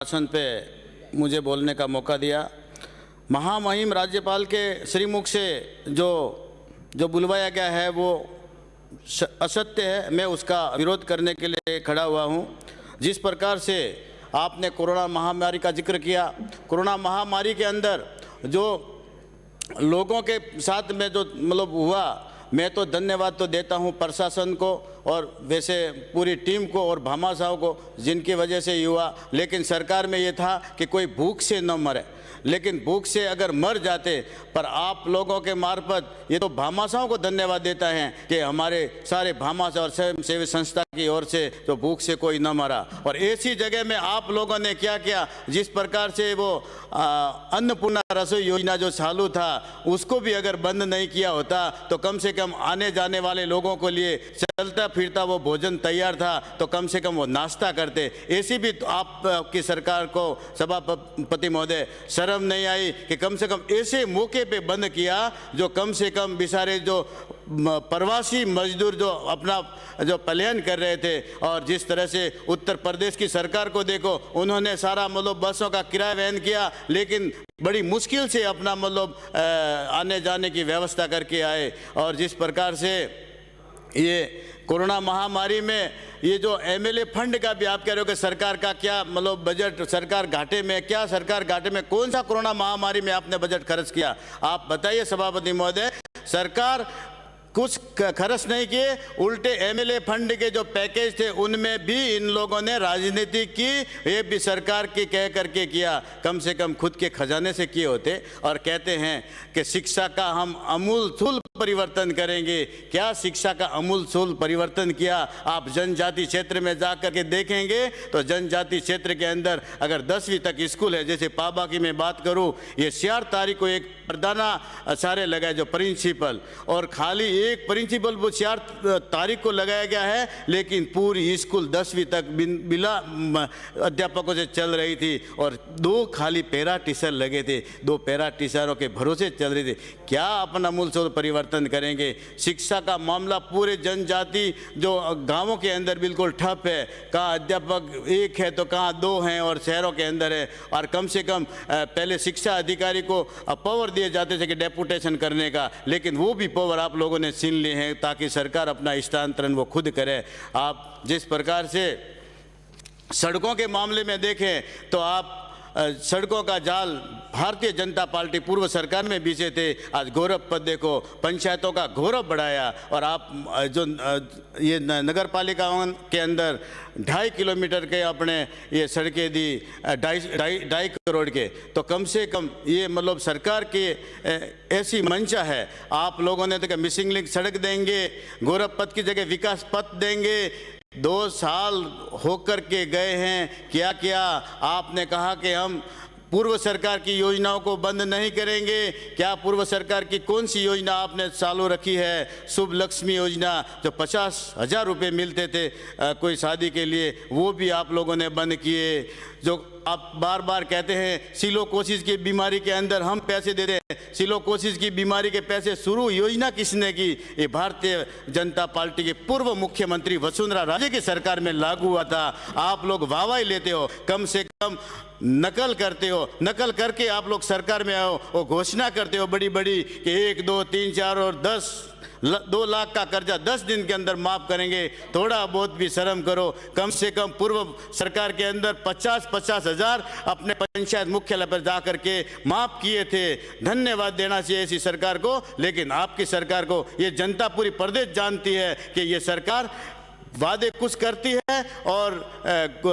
भाषण पे मुझे बोलने का मौका दिया। महामहिम राज्यपाल के श्रीमुख से जो बुलवाया गया है वो असत्य है। मैं उसका विरोध करने के लिए खड़ा हुआ हूँ। जिस प्रकार से आपने कोरोना महामारी का जिक्र किया, कोरोना महामारी के अंदर जो लोगों के साथ में जो हुआ, मैं तो धन्यवाद तो देता हूं प्रशासन को और वैसे पूरी टीम को और भामाशाह को, जिनकी वजह से ये हुआ। लेकिन सरकार में ये था कि कोई भूख से न मरे, लेकिन भूख से अगर मर जाते, पर आप लोगों के मार्फत ये तो भामाशाहों को धन्यवाद देता है कि हमारे सारे भामाशाह और स्वयं सेवी संस्था की ओर से तो भूख से कोई न मरा। और ऐसी जगह में आप लोगों ने क्या किया, जिस प्रकार से वो अन्नपूर्णा रसोई योजना जो चालू था उसको भी अगर बंद नहीं किया होता तो कम से कम आने जाने वाले लोगों के लिए चलता फिरता वो भोजन तैयार था तो कम से कम वो नाश्ता करते। ऐसी भी तो आपकी सरकार को सभापति महोदय शर्म नहीं आई कि कम से कम ऐसे मौके पे बंद किया जो कम से कम बेचारे जो प्रवासी मजदूर जो अपना जो पलायन कर रहे थे। और जिस तरह से उत्तर प्रदेश की सरकार को देखो, उन्होंने सारा बसों का किराया वहन किया, लेकिन बड़ी मुश्किल से अपना आने जाने की व्यवस्था करके आए। और जिस प्रकार से ये कोरोना महामारी में ये जो एमएलए फंड का भी आप कह रहे हो कि सरकार का क्या बजट, सरकार घाटे में, क्या सरकार घाटे में, कौन सा कोरोना महामारी में आपने बजट खर्च किया? आप बताइए सभापति महोदय। सरकार कुछ खर्च नहीं किए, उल्टे एमएलए फंड के जो पैकेज थे उनमें भी इन लोगों ने राजनीति की, ये भी सरकार की कह करके किया। कम से कम खुद के खजाने से किए होते। और कहते हैं कि शिक्षा का हम अमूलतूल परिवर्तन करेंगे। क्या शिक्षा का अमूलतूल परिवर्तन किया? आप जनजाति क्षेत्र में जा कर के देखेंगे तो जनजाति क्षेत्र के अंदर अगर 10वीं तक स्कूल है, जैसे पाबा की मैं बात करूं, ये 4 तारीख को एक प्रधाना सारे लगाए जो प्रिंसिपल, और खाली एक प्रिंसिपल वो 4 तारीख को लगाया गया है, लेकिन पूरी स्कूल 10वीं तक बिना अध्यापकों से चल रही थी। और 2 खाली पैरा टीचर लगे थे, 2 पैरा टीचरों के भरोसे चल रही थी। क्या अपना मूलतोड़ परिवर्तन करेंगे? शिक्षा का मामला पूरे जनजाति जो गांवों के अंदर बिल्कुल ठप है, कहाँ अध्यापक 1 है तो कहाँ 2 हैं, और शहरों के अंदर है। और कम से कम पहले शिक्षा अधिकारी को पावर दिए जाते थे कि डेपुटेशन करने का, लेकिन वो भी पावर आप लोगों ने छीन लिए हैं ताकि सरकार अपना स्थानांतरण वो खुद करे। आप जिस प्रकार से सड़कों के मामले में देखें तो आप सड़कों का जाल भारतीय जनता पार्टी पूर्व सरकार में बीचे थे, आज गौरव पद देखो, पंचायतों का गौरव बढ़ाया। और आप जो ये नगर पालिका के अंदर 2.5 किलोमीटर के अपने ये सड़कें दी 2.5 करोड़ के, तो कम से कम ये सरकार की ऐसी मंशा है। आप लोगों ने तो मिसिंग लिंक सड़क देंगे, गौरव पथ की जगह विकास पथ देंगे। 2 साल होकर के गए हैं, क्या किया? आपने कहा कि हम पूर्व सरकार की योजनाओं को बंद नहीं करेंगे। क्या पूर्व सरकार की कौन सी योजना आपने चालू रखी है? शुभ लक्ष्मी योजना जो 50,000 रुपये मिलते थे कोई शादी के लिए, वो भी आप लोगों ने बंद किए। जो आप बार बार कहते हैं सिलोकोसिस की बीमारी के अंदर हम पैसे दे रहे हैं, सिलोकोसिस की बीमारी के पैसे शुरू योजना किसने की? ये भारतीय जनता पार्टी के पूर्व मुख्यमंत्री वसुंधरा राजे की सरकार में लागू हुआ था। आप लोग वाहवाही लेते हो, कम से कम नकल करते हो, नकल करके आप लोग सरकार में आओ और घोषणा करते हो बड़ी बड़ी कि 1, 2, 3, 4 और 2 लाख का कर्जा 10 दिन के अंदर माफ करेंगे। थोड़ा बहुत भी शर्म करो। कम से कम पूर्व सरकार के अंदर 50-50 हजार अपने पंचायत मुख्यालय पर जा करके माफ किए थे। धन्यवाद देना चाहिए ऐसी सरकार को। लेकिन आपकी सरकार को ये जनता पूरी प्रदेश जानती है कि ये सरकार वादे कुछ करती है और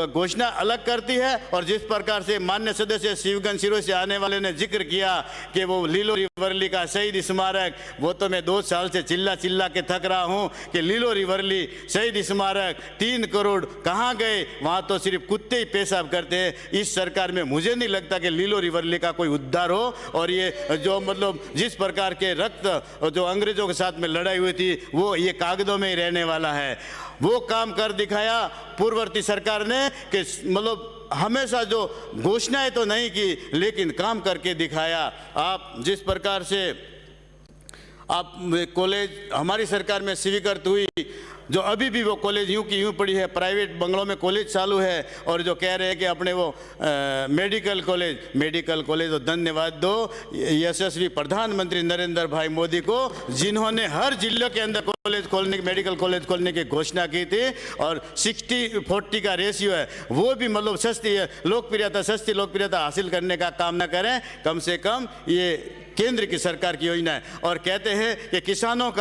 घोषणा अलग करती है। और जिस प्रकार से माननीय सदस्य शिवगंज सिरोही से आने वाले ने जिक्र किया कि वो लीलोरी वर्ली का शहीद स्मारक, वो तो मैं 2 साल से चिल्ला के थक रहा हूं कि लीलोरी वर्ली शहीद स्मारक 3 करोड़ कहां गए? वहां तो सिर्फ कुत्ते ही पेशाब करते हैं। इस सरकार में मुझे नहीं लगता कि लीलोरी वर्ली का कोई उद्धार हो। और ये जो जिस प्रकार के रक्त जो अंग्रेजों के साथ में लड़ाई हुई थी, वो ये कागजों में ही रहने वाला है। वो काम कर दिखाया पूर्ववर्ती सरकार ने कि हमेशा जो घोषणाएं तो नहीं की, लेकिन काम करके दिखाया। आप जिस प्रकार से आप कॉलेज हमारी सरकार में स्वीकृत हुई, जो अभी भी वो कॉलेज यूं की यूं पड़ी है, प्राइवेट बंगलों में कॉलेज चालू है, और जो कह रहे हैं कि अपने वो मेडिकल कॉलेज तो धन्यवाद दो यशस्वी प्रधानमंत्री नरेंद्र भाई मोदी को, जिन्होंने हर जिले के अंदर मेडिकल कॉलेज खोलने की घोषणा की थी। और 60-40 का रेशियो है, वो भी मतलब सस्ती लोकप्रियता हासिल करने का काम न करें। कम से कम ये केंद्र की सरकार की योजना है। और कहते हैं कि किसानों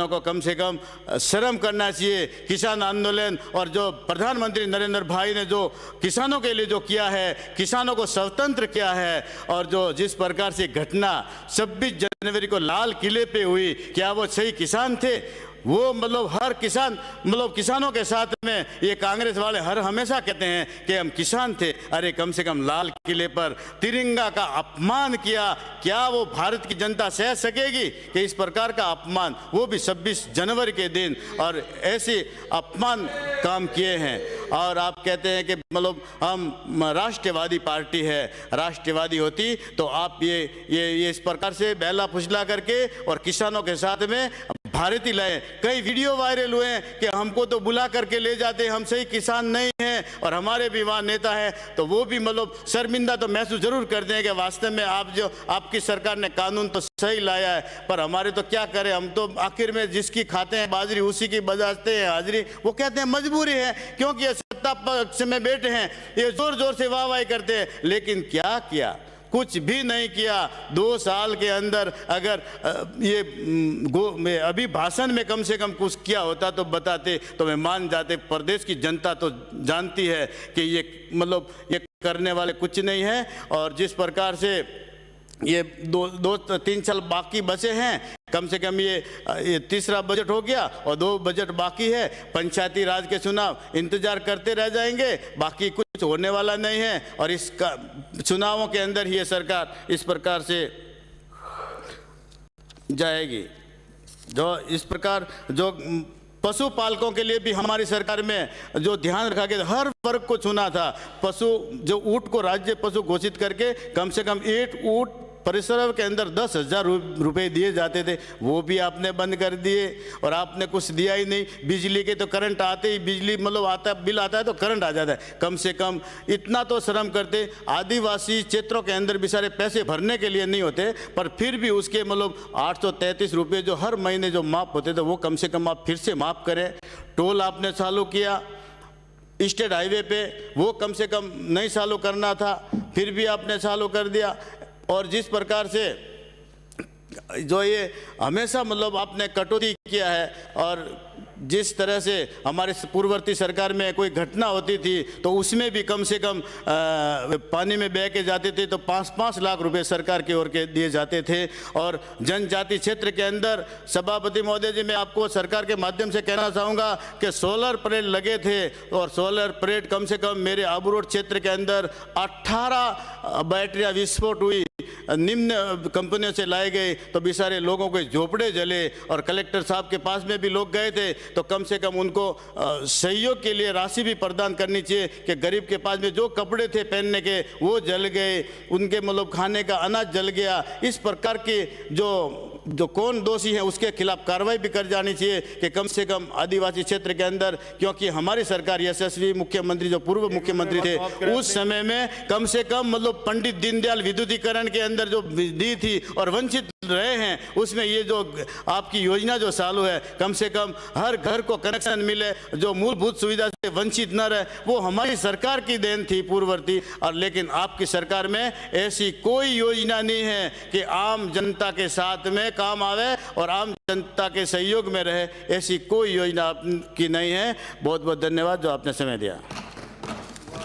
को कम से कम शर्म करना चाहिए। किसान आंदोलन और जो प्रधानमंत्री नरेंद्र भाई ने जो किसानों के लिए जो किया है, किसानों को स्वतंत्र किया है, और जो जिस प्रकार से घटना 26 जनवरी को लाल किले पे हुई, क्या वो सही किसान थे? वो मतलब हर किसान किसानों के साथ में ये कांग्रेस वाले हमेशा कहते हैं कि हम किसान थे। अरे कम से कम लाल किले पर तिरंगा का अपमान किया, क्या वो भारत की जनता सह सकेगी कि इस प्रकार का अपमान, वो भी 26 जनवरी के दिन, और ऐसे अपमान काम किए हैं। और आप कहते हैं कि हम राष्ट्रवादी पार्टी है, राष्ट्रवादी होती तो आप ये इस प्रकार से बहला फुसला करके और किसानों के साथ में भारत ही लाए। कई वीडियो वायरल हुए हैं कि हमको तो बुला करके ले जाते, हम सही किसान नहीं हैं, और हमारे भी वहाँ नेता है, तो वो भी शर्मिंदा तो महसूस जरूर करते हैं कि वास्तव में आपकी सरकार ने कानून तो सही लाया है, पर हमारे तो क्या करें, हम तो आखिर में जिसकी खाते हैं बाजरी उसी की बजाते हैं हाजिरी। वो कहते हैं मजबूरी है, क्योंकि ये सत्ता पक्ष में बैठे हैं, ये जोर जोर से वाहवाही करते हैं, लेकिन क्या किया? कुछ भी नहीं किया। 2 साल के अंदर अगर अभी भाषण में कम से कम कुछ किया होता तो बताते, तो मैं मान जाते। प्रदेश की जनता तो जानती है कि ये करने वाले कुछ नहीं है। और जिस प्रकार से ये 2-3 साल बाकी बचे हैं, कम से कम ये तीसरा बजट हो गया और 2 बजट बाकी है। पंचायती राज के चुनाव इंतजार करते रह जाएंगे, बाकी कुछ होने वाला नहीं है। और इस चुनावों के अंदर ही ये सरकार इस प्रकार से जाएगी। जो इस प्रकार जो पशुपालकों के लिए भी हमारी सरकार में जो ध्यान रखा गया, हर वर्ग को चुना था। जो ऊँट को राज्य पशु घोषित करके कम से कम 8 ऊँट परिसर के अंदर 10,000 रुपये दिए जाते थे, वो भी आपने बंद कर दिए। और आपने कुछ दिया ही नहीं। बिजली के तो करंट आते ही बिजली आता है, बिल आता है तो करंट आ जाता है। कम से कम इतना तो शर्म करते। आदिवासी क्षेत्रों के अंदर भी सारे पैसे भरने के लिए नहीं होते, पर फिर भी उसके 833 रुपये जो हर महीने जो माफ़ होते थे, वो कम से कम आप फिर से माफ़ करें। टोल आपने चालू किया स्टेट हाईवे पे, वो कम से कम नहीं चालू करना था, फिर भी आपने चालू कर दिया। और जिस प्रकार से जो ये हमेशा आपने कटौती किया है, और जिस तरह से हमारे पूर्ववर्ती सरकार में कोई घटना होती थी तो उसमें भी कम से कम पानी में बह के जाते थे तो 5-5 लाख रुपए सरकार की ओर के दिए जाते थे। और जनजाति क्षेत्र के अंदर सभापति महोदय जी, मैं आपको सरकार के माध्यम से कहना चाहूँगा कि सोलर प्लेट लगे थे, और सोलर प्लेट कम से कम मेरे आबू रोड क्षेत्र के अंदर 18 बैटरियाँ विस्फोट हुई, निम्न कंपनियों से लाए गए, तो बेचारे लोगों के झोपड़े जले। और कलेक्टर साहब के पास में भी लोग गए थे, तो कम से कम उनको सहयोग के लिए राशि भी प्रदान करनी चाहिए कि गरीब के पास में जो कपड़े थे पहनने के वो जल गए, उनके खाने का अनाज जल गया। इस प्रकार के जो कौन दोषी है उसके खिलाफ कार्रवाई भी कर जानी चाहिए कि कम से कम आदिवासी क्षेत्र के अंदर, क्योंकि हमारी सरकार यशस्वी मुख्यमंत्री जो पूर्व मुख्यमंत्री थे उस समय में कम से कम पंडित दीनदयाल विद्युतीकरण के अंदर जो दी थी और वंचित रहे हैं, उसमें ये जो आपकी योजना जो चालू है, कम से कम हर घर को कनेक्शन मिले, जो मूलभूत सुविधा से वंचित न रहे, वो हमारी सरकार की देन थी पूर्ववर्ती। और लेकिन आपकी सरकार में ऐसी कोई योजना नहीं है कि आम जनता के साथ में काम आवे और आम जनता के सहयोग में रहे, ऐसी कोई योजना आपकी नहीं है। बहुत बहुत धन्यवाद जो आपने समय दिया।